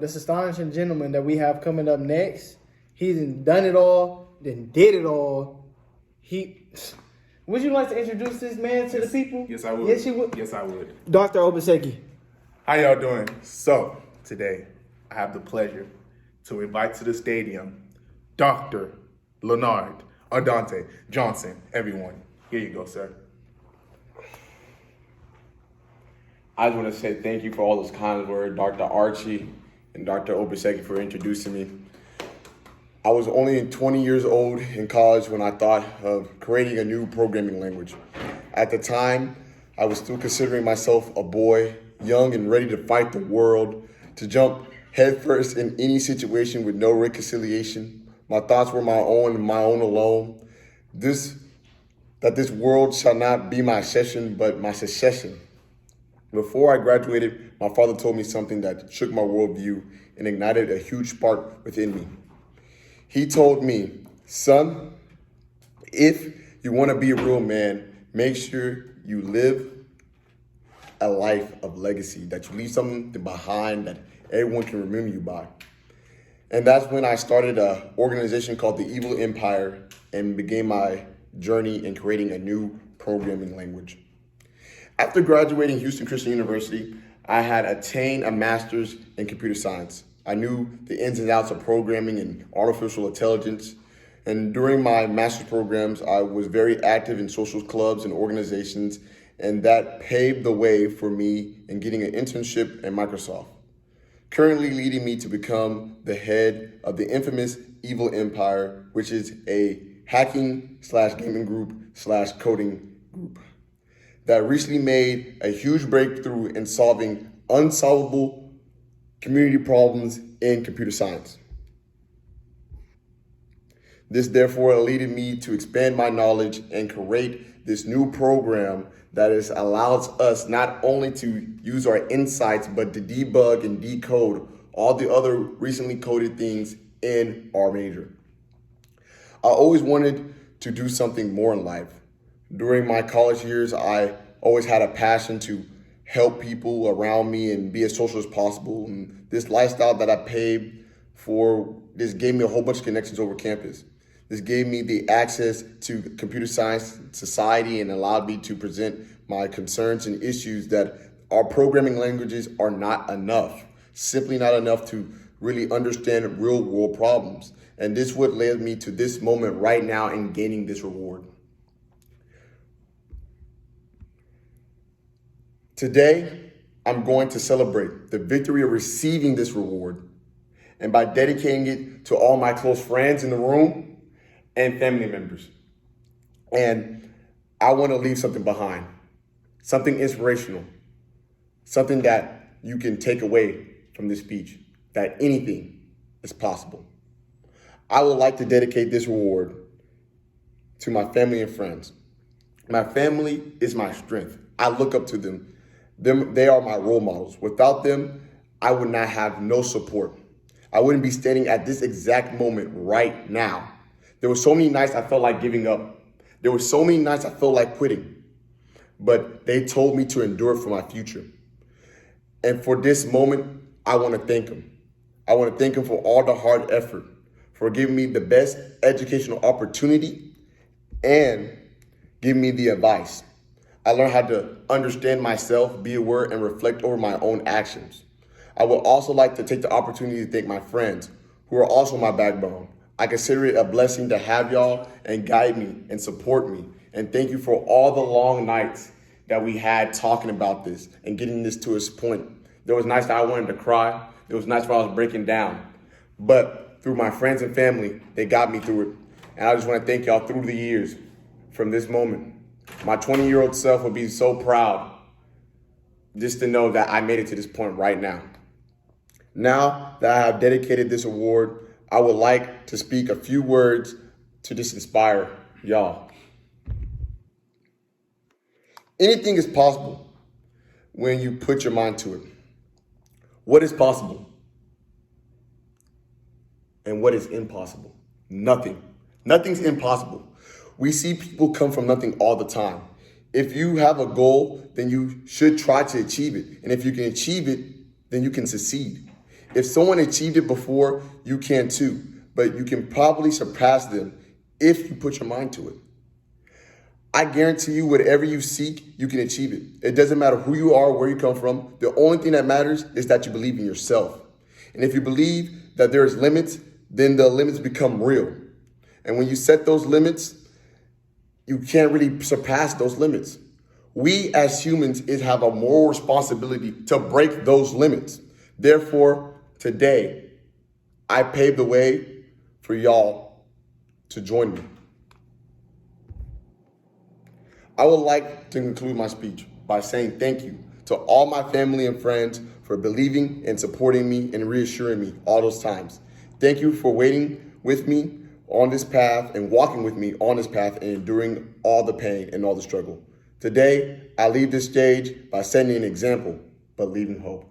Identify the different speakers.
Speaker 1: This astonishing gentleman that we have coming up next, he's done it all, then did it all. Would you like to introduce this man to the people?
Speaker 2: Yes, I would.
Speaker 1: Yes, you would.
Speaker 2: Yes, I would.
Speaker 1: Dr. Obaseki.
Speaker 2: How y'all doing? So, today, I have the pleasure to invite to the stadium Dr. Leonard Adante Johnson. Everyone, here you go, sir.
Speaker 3: I just want to say thank you for all those kind words, Dr. Archie and Dr. Obaseki, for introducing me. I was only 20 years old in college when I thought of creating a new programming language. At the time, I was still considering myself a boy, young and ready to fight the world, to jump headfirst in any situation with no reconciliation. My thoughts were my own and my own alone. That this world shall not be my session, but my secession. Before I graduated, my father told me something that shook my worldview and ignited a huge spark within me. He told me, son, if you want to be a real man, make sure you live a life of legacy, that you leave something behind that everyone can remember you by. And that's when I started an organization called the Evil Empire and began my journey in creating a new programming language. After graduating Houston Christian University, I had attained a master's in computer science. I knew the ins and outs of programming and artificial intelligence. And during my master's programs, I was very active in social clubs and organizations, and that paved the way for me in getting an internship at Microsoft, currently leading me to become the head of the infamous Evil Empire, which is a hacking/gaming group/coding group that recently made a huge breakthrough in solving unsolvable community problems in computer science. This therefore led me to expand my knowledge and create this new program that allows us not only to use our insights, but to debug and decode all the other recently coded things in our major. I always wanted to do something more in life. During my college years, I always had a passion to help people around me and be as social as possible. And this lifestyle that I paid for, this gave me a whole bunch of connections over campus. This gave me the access to computer science society and allowed me to present my concerns and issues that our programming languages are not enough, simply not enough to really understand real world problems. And this would led me to this moment right now in gaining this reward. Today, I'm going to celebrate the victory of receiving this reward, and by dedicating it to all my close friends in the room and family members. And I want to leave something behind, something inspirational, something that you can take away from this speech, that anything is possible. I would like to dedicate this reward to my family and friends. My family is my strength. I look up to them. They are my role models. Without them, I would not have no support. I wouldn't be standing at this exact moment right now. There were so many nights I felt like giving up. There were so many nights I felt like quitting. But they told me to endure for my future. And for this moment, I want to thank them. I want to thank them for all the hard effort, for giving me the best educational opportunity and giving me the advice. I learned how to understand myself, be aware, and reflect over my own actions. I would also like to take the opportunity to thank my friends, who are also my backbone. I consider it a blessing to have y'all and guide me and support me. And thank you for all the long nights that we had talking about this and getting this to its point. There was nights that I wanted to cry. There was nights where I was breaking down. But through my friends and family, they got me through it. And I just want to thank y'all through the years from this moment. My 20-year-old self would be so proud just to know that I made it to this point right now. Now that I have dedicated this award, I would like to speak a few words to just inspire y'all. Anything is possible when you put your mind to it. What is possible? And what is impossible? Nothing. Nothing's impossible. We see people come from nothing all the time. If you have a goal, then you should try to achieve it. And if you can achieve it, then you can succeed. If someone achieved it before, you can too, but you can probably surpass them if you put your mind to it. I guarantee you, whatever you seek, you can achieve it. It doesn't matter who you are, where you come from. The only thing that matters is that you believe in yourself. And if you believe that there's limits, then the limits become real. And when you set those limits, you can't really surpass those limits. We as humans have a moral responsibility to break those limits. Therefore, today, I pave the way for y'all to join me. I would like to conclude my speech by saying thank you to all my family and friends for believing and supporting me and reassuring me all those times. Thank you for waiting with me on this path and walking with me on this path and enduring all the pain and all the struggle. Today, I leave this stage by setting an example, but leaving hope.